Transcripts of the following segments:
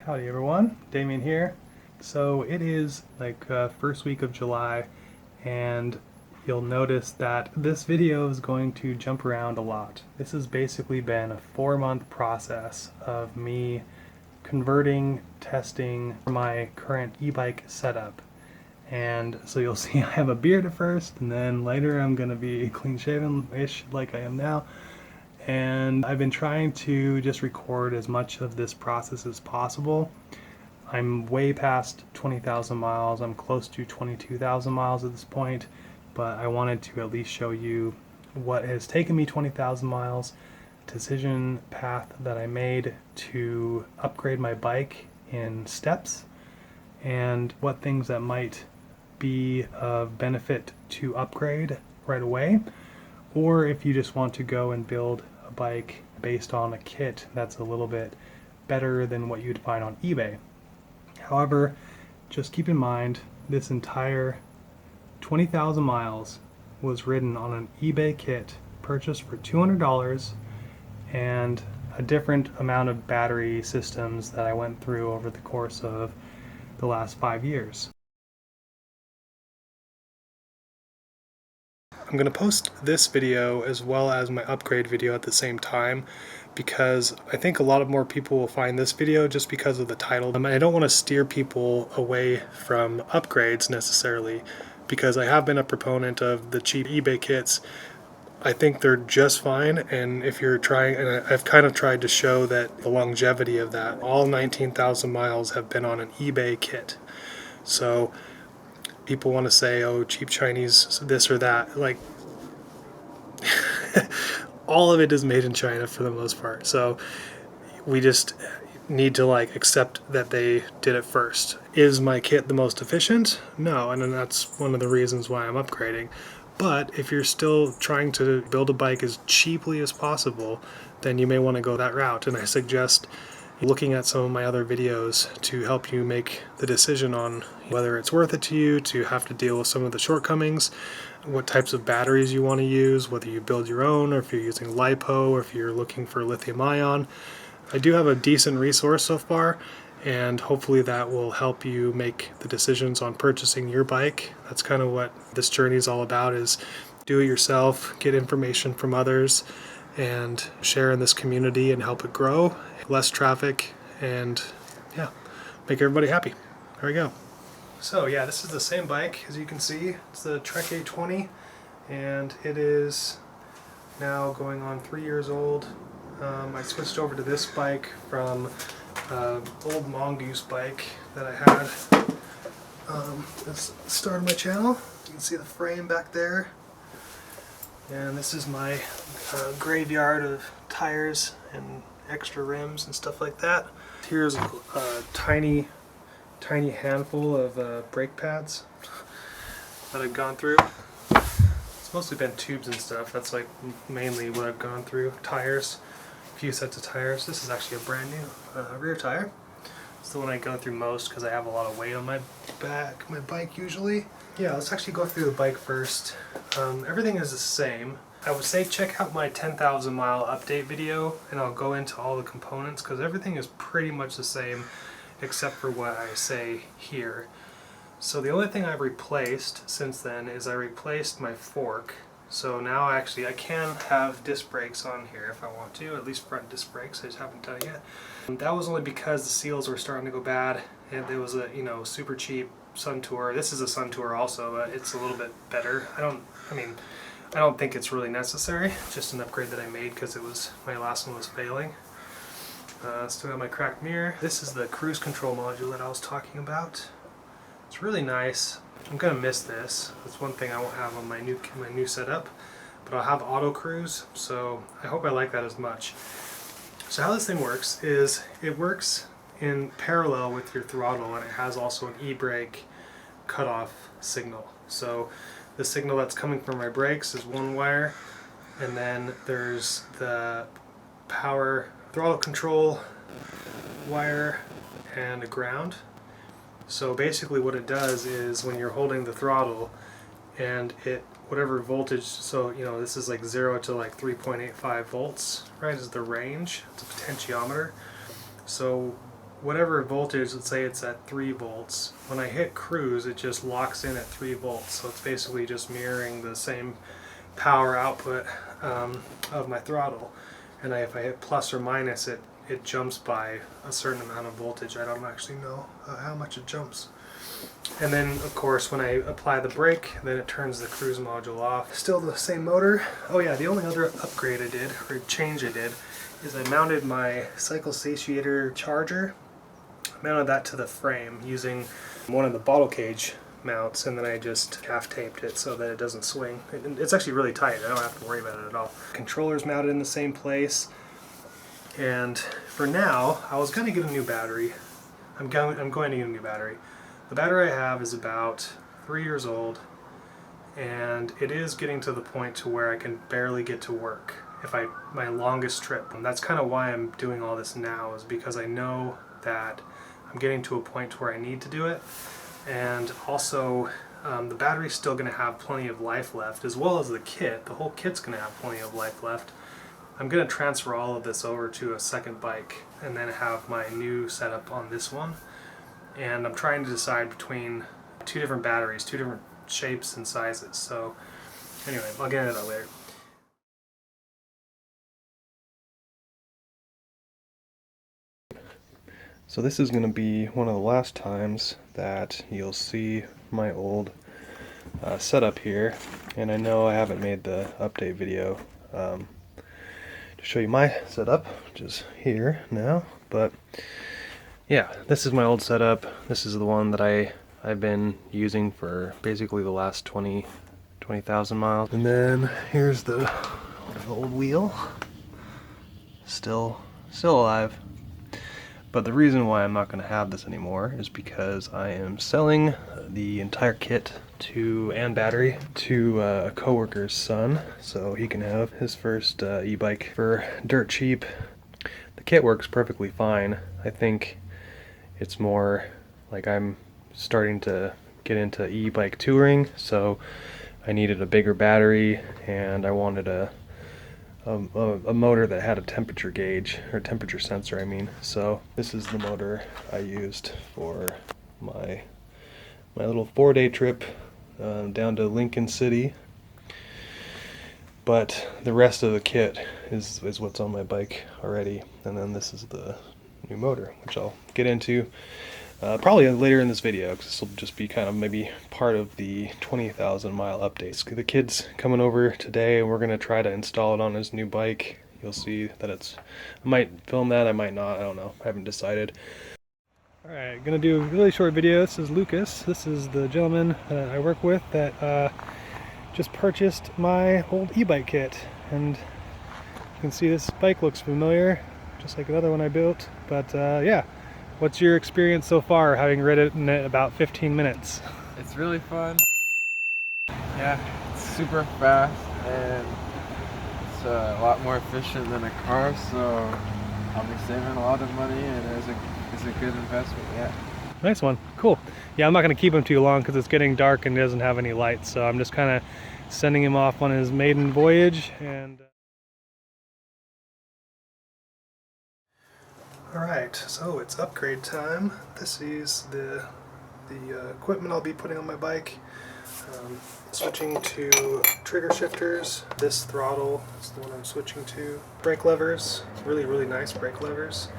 Howdy everyone, Damien here. So it is like first week of July, and you'll notice that this video is going to jump around a lot. This has basically been a 4-month process of me converting, testing my current e-bike setup. And so you'll see I have a beard at first, and then later I'm going to be clean shaven-ish like I am now. And I've been trying to just record as much of this process as possible. I'm way past 20,000 miles. I'm close to 22,000 miles at this point, but I wanted to at least show you what has taken me 20,000 miles, decision path that I made to upgrade my bike in steps, and what things that might be of benefit to upgrade right away, or if you just want to go and build a bike based on a kit that's a little bit better than what you'd find on eBay. However, just keep in mind this entire 20,000 miles was ridden on an eBay kit purchased for $200 and a different amount of battery systems that I went through over the course of the last 5 years. I'm going to post this video as well as my upgrade video at the same time because I think a lot of more people will find this video just because of the title. I don't want to steer people away from upgrades necessarily because I have been a proponent of the cheap eBay kits. I think they're just fine, and if you're trying, and I've kind of tried to show that the longevity of that, all 19,000 miles have been on an eBay kit. So people want to say, oh, cheap Chinese this or that, like all of it is made in China for the most part. So we just need to accept that they did it first. Is my kit the most efficient? No, and then that's one of the reasons why I'm upgrading. But if you're still trying to build a bike as cheaply as possible, then you may want to go that route. And I suggest looking at some of my other videos to help you make the decision on whether it's worth it to you to have to deal with some of the shortcomings, what types of batteries you want to use, whether you build your own or if you're using LiPo or if you're looking for lithium ion. I do have a decent resource so far, and hopefully that will help you make the decisions on purchasing your bike. That's kind of what this journey is all about, is do it yourself, get information from others, and share in this community and help it grow. Less traffic, and yeah, make everybody happy. There we go. So yeah, this is the same bike as you can see. It's the Trek 820, and it is now going on 3 years old. I switched over to this bike from an old Mongoose bike that I had. That's the start of my channel. You can see the frame back there. And this is my graveyard of tires and extra rims and stuff like that. Here's a tiny handful of brake pads that I've gone through. It's mostly been tubes and stuff. That's like mainly what I've gone through. Tires, a few sets of tires. This is actually a brand new rear tire. It's the one I go through most because I have a lot of weight on my back, my bike usually. Yeah, let's actually go through the bike first. Everything is the same. I would say check out my 10,000 mile update video, and I'll go into all the components because everything is pretty much the same except for what I say here. So the only thing I've replaced since then is I replaced my fork. So now actually I can have disc brakes on here if I want to, at least front disc brakes. I just haven't done it yet. That was only because the seals were starting to go bad, and there was a super cheap Sun Tour. This is a Sun Tour also, but it's a little bit better. I don't think it's really necessary. Just an upgrade that I made because it was my last one was failing. Still got my cracked mirror. This is the cruise control module that I was talking about. It's really nice. I'm gonna miss this. That's one thing I won't have on my new setup, but I'll have auto cruise, so I hope I like that as much. So how this thing works is it works in parallel with your throttle, and it has also an e-brake cutoff signal. So the signal that's coming from my brakes is one wire, and then there's the power throttle control wire and a ground. So basically what it does is when you're holding the throttle and whatever voltage, so this is like 0 to 3.85 volts, right, is the range. It's a potentiometer. So whatever voltage, let's say it's at 3 volts, when I hit cruise it just locks in at 3 volts, so it's basically just mirroring the same power output of my throttle. And if I hit plus or minus, it jumps by a certain amount of voltage. I don't actually know how much it jumps. And then of course when I apply the brake, then it turns the cruise module off. Still the same motor. Oh yeah, the only other upgrade I did, or change I did, is I mounted my cycle satiator charger. I mounted that to the frame using one of the bottle cage mounts, and then I just half taped it so that it doesn't swing. It's actually really tight, I don't have to worry about it at all. Controller's mounted in the same place, and for now I was going to get a new battery. I'm going to get a new battery. The battery I have is about 3 years old, and it is getting to the point to where I can barely get to work my longest trip. And that's kind of why I'm doing all this now, is because I know that I'm getting to a point where I need to do it. And also the battery's still going to have plenty of life left, as well as the kit. The whole kit's going to have plenty of life left. I'm going to transfer all of this over to a second bike and then have my new setup on this one. And I'm trying to decide between 2 different batteries, 2 different shapes and sizes. So anyway, I'll get into that later. So this is going to be one of the last times that you'll see my old setup here, and I know I haven't made the update video to show you my setup, which is here now, but yeah, this is my old setup. This is the one that I've been using for basically the last 20,000 miles. And then here's the old wheel, still alive. But the reason why I'm not going to have this anymore is because I am selling the entire kit and battery to a coworker's son, so he can have his first e-bike for dirt cheap. The kit works perfectly fine. I think it's more like I'm starting to get into e-bike touring, so I needed a bigger battery, and I wanted a motor that had a temperature gauge, or temperature sensor I mean. So this is the motor I used for my little 4-day trip down to Lincoln City. But the rest of the kit is what's on my bike already, and then this is the new motor, which I'll get into probably later in this video, because this will just be kind of maybe part of the 20,000 mile updates. The kid's coming over today, and we're going to try to install it on his new bike. You'll see that I might film that, I might not, I don't know, I haven't decided. Alright, gonna do a really short video. This is Lucas. This is the gentleman I work with that just purchased my old e-bike kit, and you can see this bike looks familiar, just like another one I built. But yeah, what's your experience so far, having ridden it about 15 minutes? It's really fun. Yeah, it's super fast, and it's a lot more efficient than a car, so I'll be saving a lot of money, and it's a good investment, yeah. Nice one, cool. Yeah, I'm not going to keep him too long because it's getting dark and he doesn't have any lights, so I'm just kind of sending him off on his maiden voyage. And alright, so it's upgrade time. This is the equipment I'll be putting on my bike. Switching to trigger shifters. This throttle is the one I'm switching to. Brake levers, really nice brake levers.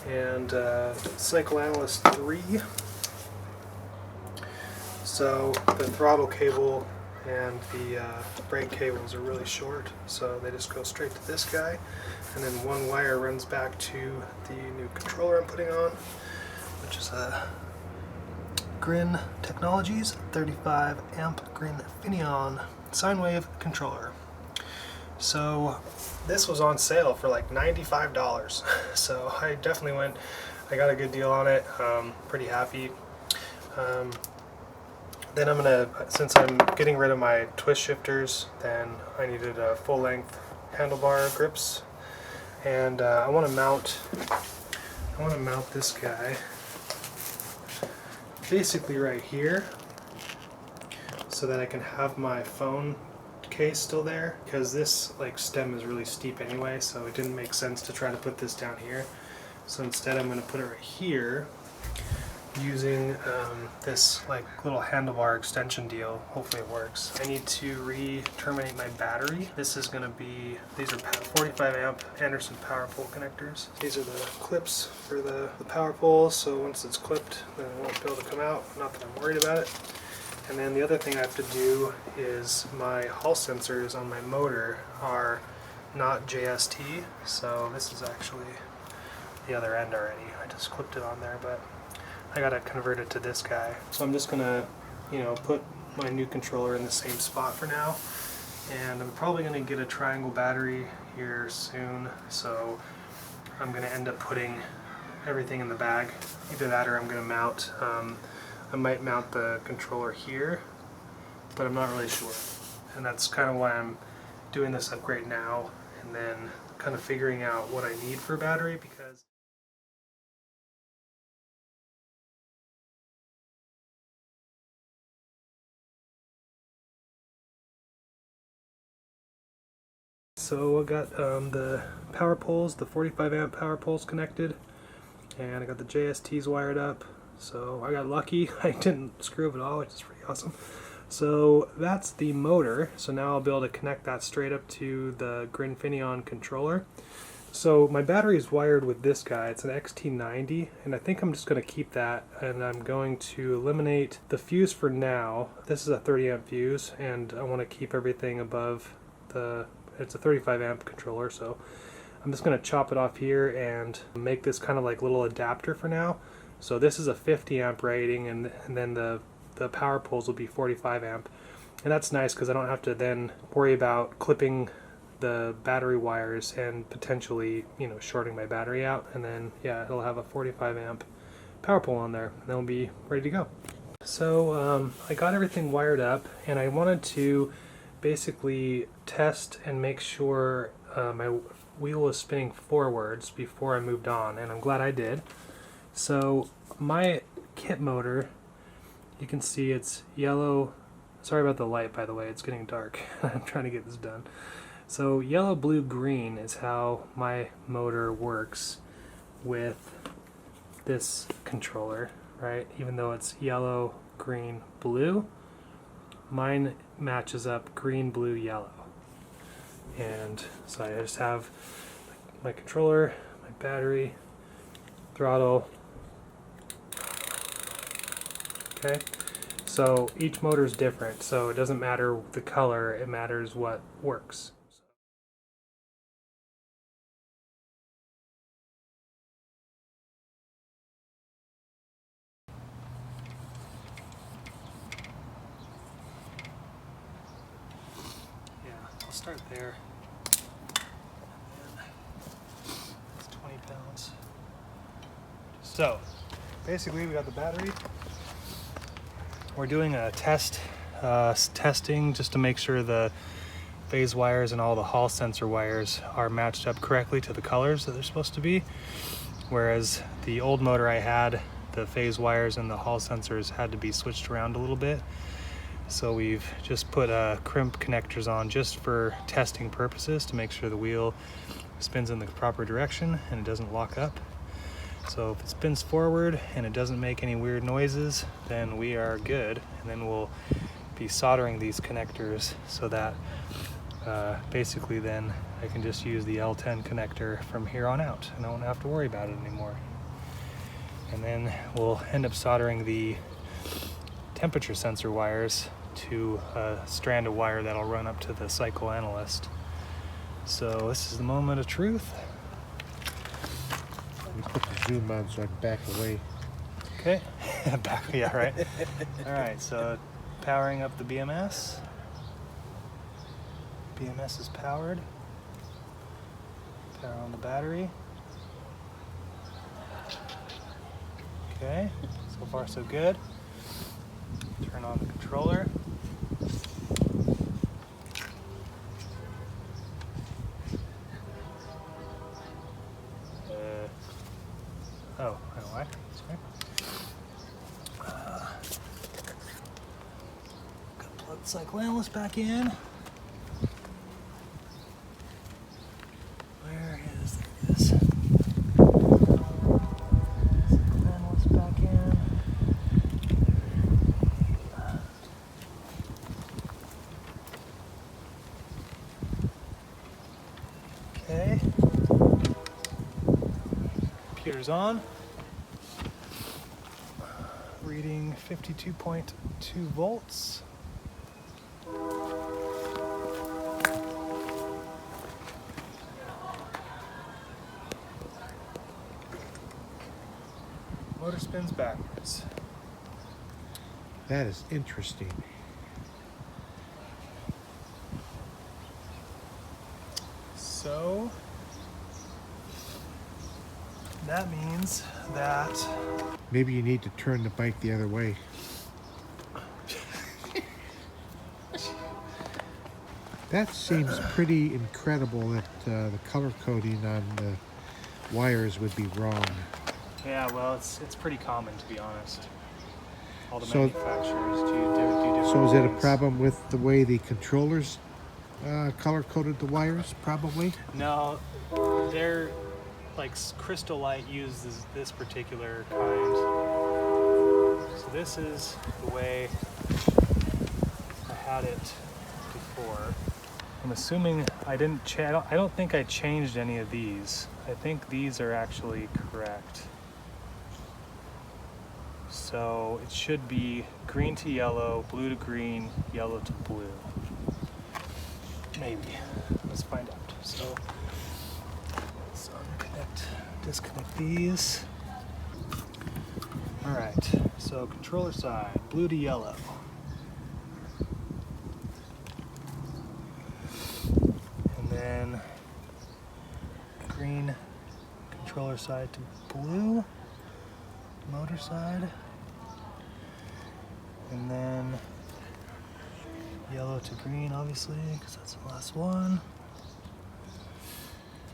And Cycle Analyst 3. So the throttle cable and the brake cables are really short, so they just go straight to this guy, and then one wire runs back to the new controller I'm putting on, which is a Grin Technologies 35 amp Grin Finion sine wave controller. So this was on sale for like $95, so I definitely I got a good deal on it. Pretty happy. Then I'm gonna, since I'm getting rid of my twist shifters, then I needed a full-length handlebar grips, and I want to mount this guy basically right here, so that I can have my phone case still there, because this like stem is really steep anyway, so it didn't make sense to try to put this down here. So instead I'm going to put it right here using this like little handlebar extension deal. Hopefully it works. I need to re-terminate my battery. This is going to be, these are 45 amp Anderson power pole connectors. These are the clips for the power poles, so once it's clipped then it won't be able to come out. Not that I'm worried about it. And then the other thing I have to do is my Hall sensors on my motor are not JST, so this is actually the other end already. I just clipped it on there, but I gotta convert it to this guy. So I'm just gonna, put my new controller in the same spot for now. And I'm probably gonna get a triangle battery here soon. So I'm gonna end up putting everything in the bag. Either that or I'm gonna mount, I might mount the controller here, but I'm not really sure. And that's kind of why I'm doing this upgrade now and then kind of figuring out what I need for a battery, because so I got the power poles, the 45 amp power poles connected, and I got the JSTs wired up. So I got lucky. I didn't screw up at all, which is pretty awesome. So that's the motor. So now I'll be able to connect that straight up to the Grinfinion controller. So my battery is wired with this guy. It's an XT90, and I think I'm just going to keep that, and I'm going to eliminate the fuse for now. This is a 30 amp fuse, and I want to keep everything above the, it's a 35 amp controller, so I'm just going to chop it off here and make this kind of like little adapter for now. So this is a 50 amp rating, and then the power poles will be 45 amp. And that's nice because I don't have to then worry about clipping the battery wires and potentially, shorting my battery out. And then, yeah, it'll have a 45 amp power pole on there, and then we'll be ready to go. So I got everything wired up, and I wanted to basically test and make sure my wheel was spinning forwards before I moved on, and I'm glad I did. So my kit motor, you can see it's yellow. Sorry about the light, by the way, it's getting dark. I'm trying to get this done. So yellow, blue, green is how my motor works with this controller, right? Even though it's yellow, green, blue, mine matches up green, blue, yellow. And so I just have my controller, my battery, throttle. Okay, so each motor is different, so it doesn't matter the color, it matters what works. Yeah, I'll start there. It's 20 pounds. So, basically we got the battery. We're doing a testing just to make sure the phase wires and all the Hall sensor wires are matched up correctly to the colors that they're supposed to be. Whereas the old motor I had, the phase wires and the Hall sensors had to be switched around a little bit. So we've just put crimp connectors on just for testing purposes to make sure the wheel spins in the proper direction and it doesn't lock up. So if it spins forward and it doesn't make any weird noises, then we are good. And then we'll be soldering these connectors so that basically then I can just use the L10 connector from here on out and I won't have to worry about it anymore. And then we'll end up soldering the temperature sensor wires to a strand of wire that'll run up to the cycle analyst. So this is the moment of truth. You put the zoom on so I can back away. Okay, back, yeah, right. All right, so powering up the BMS. BMS is powered. Power on the battery. Okay, so far so good. Turn on the controller. Oh, I know why. Sorry. Gotta plug the cycle analyst back in. Where is this? Meters on. Reading 52.2 volts. Motor spins backwards. That is interesting. So that means that Maybe you need to turn the bike the other way. That seems pretty incredible that the color coding on the wires would be wrong. yeah, well, it's pretty common, to be honest. All the So- manufacturers do different So is it a things. problem with the way the controllers color coded the wires? Probably. No, they're like Crystal Light uses this particular kind. So this is the way I had it before. I'm assuming I didn't. I don't think I changed any of these. I think these are actually correct. So it should be green to yellow, blue to green, yellow to blue. Maybe. Let's find out. So let's disconnect these. All right. So controller side, blue to yellow. And then green controller side to blue, motor side. And then yellow to green, obviously, because that's the last one.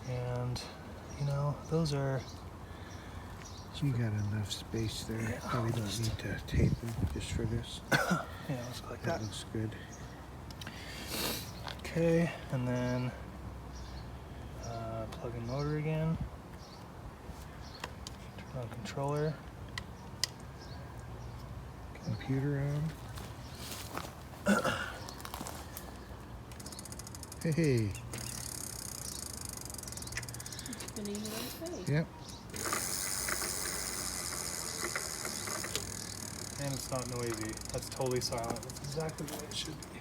And, you know, those are... You got enough space there. Yeah, Probably don't just- need to tape them just for this. Yeah, let's go like That that. looks good. Okay, and then plug in motor again. Turn on controller. Computer on. Hey. Spinning the right way. Yep. And it's not noisy. That's totally silent. That's exactly the way it should be.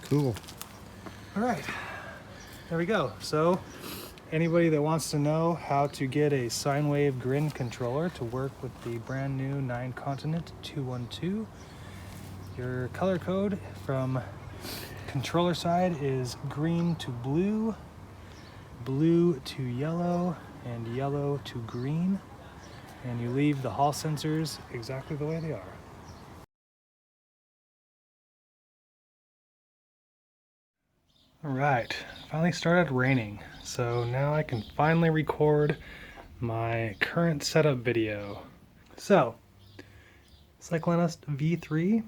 Cool. All right, there we go. So anybody that wants to know how to get a sine wave grin controller to work with the brand new 9 Continent 212, your color code from controller side is green to blue, blue to yellow, and yellow to green. And you leave the hall sensors exactly the way they are. All right, finally started raining, so now I can finally record my current setup video. So, Cyclonist V3.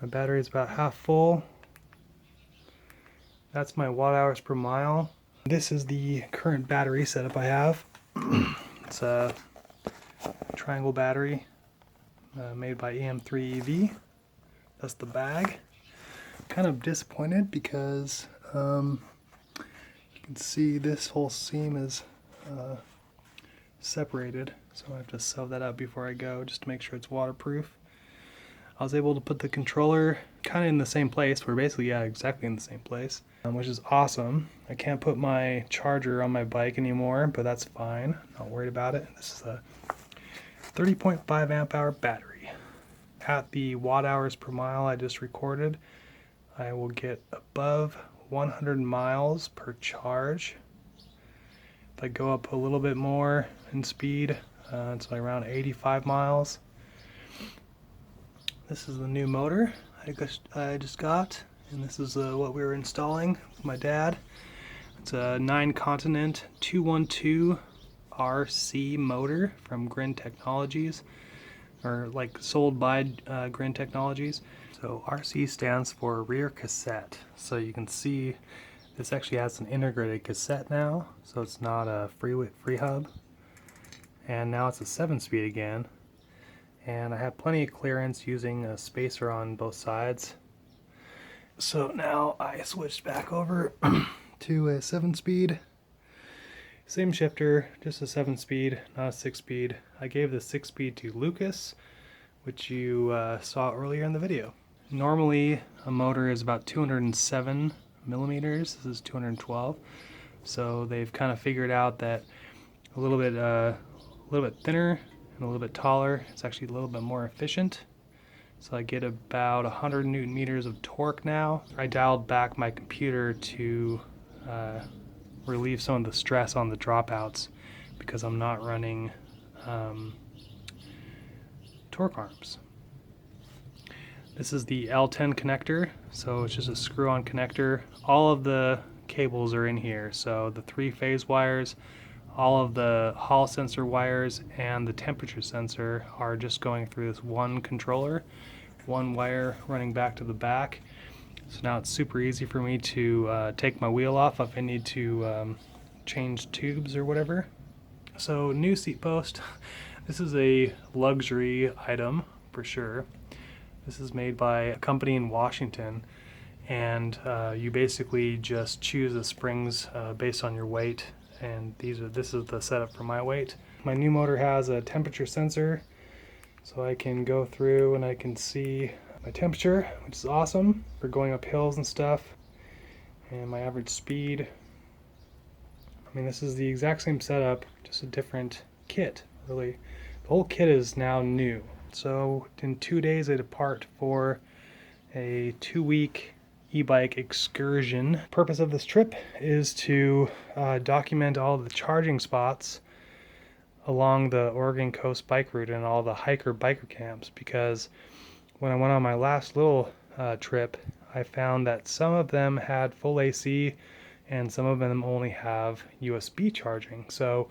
My battery is about half full. That's my watt hours per mile. This is the current battery setup I have. It's a triangle battery made by EM3EV. That's the bag. Kind of disappointed because you can see this whole seam is separated, so I have to sew that up before I go just to make sure it's waterproof. I was able to put the controller kind of in the same place. We're basically, yeah, exactly in the same place, which is awesome. I can't put my charger on my bike anymore, but that's fine. Not worried about it. This is a 30.5 amp hour battery. At the watt hours per mile I just recorded, I will get above 100 miles per charge. If I go up a little bit more in speed, it's like around 85 miles. This is the new motor I just got, and this is what we were installing with my dad. It's a 9 Continent 212 RC motor from Grin Technologies, or like sold by Grin Technologies. So RC stands for rear cassette. So you can see this actually has an integrated cassette now, so it's not a free hub. And now it's a 7-speed again. And I have plenty of clearance using a spacer on both sides. So now I switched back over to a 7-speed. Same shifter, just a 7-speed, not a 6-speed. I gave the 6-speed to Lucas, which you saw earlier in the video. Normally, a motor is about 207 millimeters. This is 212. So they've kind of figured out that a little bit thinner and a little bit taller, it's actually a little bit more efficient. So I get about 100 Newton meters of torque now. I dialed back my computer to relieve some of the stress on the dropouts because I'm not running torque arms. This is the L10 connector, so it's just a screw-on connector. All of the cables are in here, so the 3-phase wires, all of the Hall sensor wires, and the temperature sensor are just going through this one controller, one wire running back to the back. So now it's super easy for me to take my wheel off if I need to change tubes or whatever. So new seat post. This is a luxury item for sure. This is made by a company in Washington, and you basically just choose the springs based on your weight, and this is the setup for my weight. My new motor has a temperature sensor, so I can go through and I can see my temperature, which is awesome for going up hills and stuff, and my average speed. I mean, this is the exact same setup, just a different kit, really. The whole kit is now new. So in 2 days I depart for a 2-week e-bike excursion. Purpose of this trip is to document all the charging spots along the Oregon Coast bike route and all the biker camps, because when I went on my last little trip, I found that some of them had full AC and some of them only have USB charging. So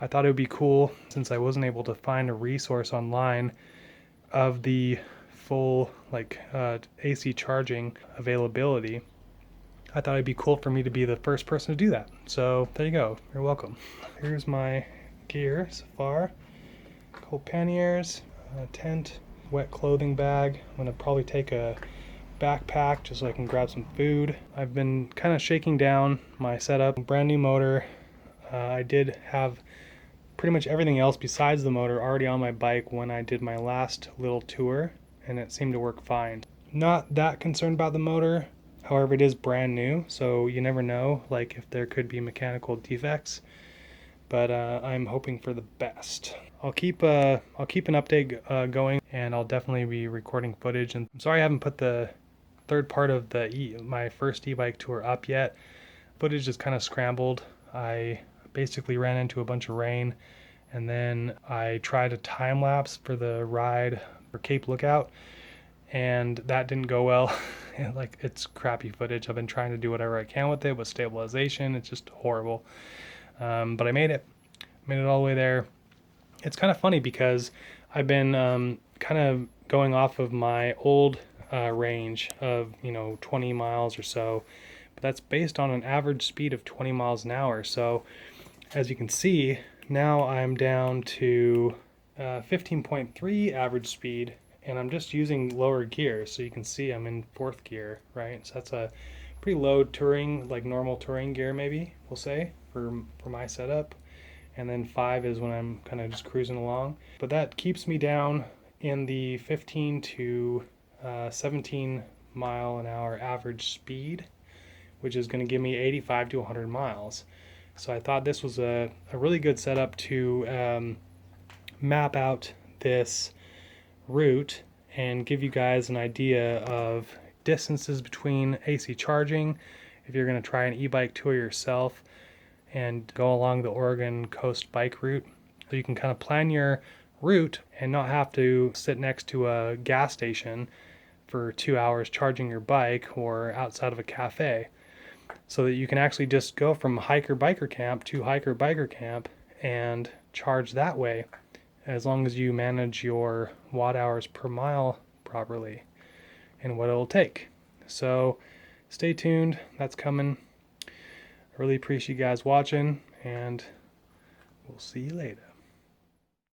I thought it would be cool, since I wasn't able to find a resource online of the full AC charging availability. I thought it'd be cool for me to be the first person to do that. So there you go, you're welcome. Here's my gear so far. Cold panniers, a tent, wet clothing bag. I'm gonna probably take a backpack just so I can grab some food. I've been kind of shaking down my setup. Brand new motor. I did have pretty much everything else besides the motor already on my bike when I did my last little tour, and it seemed to work fine. Not that concerned about the motor, however it is brand new, so you never know like if there could be mechanical defects, but I'm hoping for the best. I'll keep an update going, and I'll definitely be recording footage. And I'm sorry I haven't put the third part of my first e-bike tour up yet. Footage is kind of scrambled. I basically ran into a bunch of rain, and then I tried a time lapse for the ride for Cape Lookout, and that didn't go well. It's crappy footage. I've been trying to do whatever I can with it with stabilization. It's just horrible, but I made it all the way there. It's kind of funny because I've been kind of going off of my old range of 20 miles or so, but that's based on an average speed of 20 miles an hour. So as you can see, now I'm down to 15.3 average speed, and I'm just using lower gear. So you can see I'm in 4th gear, right? So that's a pretty low touring, like normal touring gear maybe, we'll say, for my setup. And then 5 is when I'm kind of just cruising along. But that keeps me down in the 15 to 17 mile an hour average speed, which is going to give me 85 to 100 miles. So I thought this was a really good setup to map out this route and give you guys an idea of distances between AC charging if you're going to try an e-bike tour yourself and go along the Oregon Coast bike route. So you can kind of plan your route and not have to sit next to a gas station for 2 hours charging your bike or outside of a cafe. So that you can actually just go from hiker-biker camp to hiker-biker camp and charge that way, as long as you manage your watt hours per mile properly and what it'll take. So stay tuned, that's coming. I really appreciate you guys watching, and we'll see you later.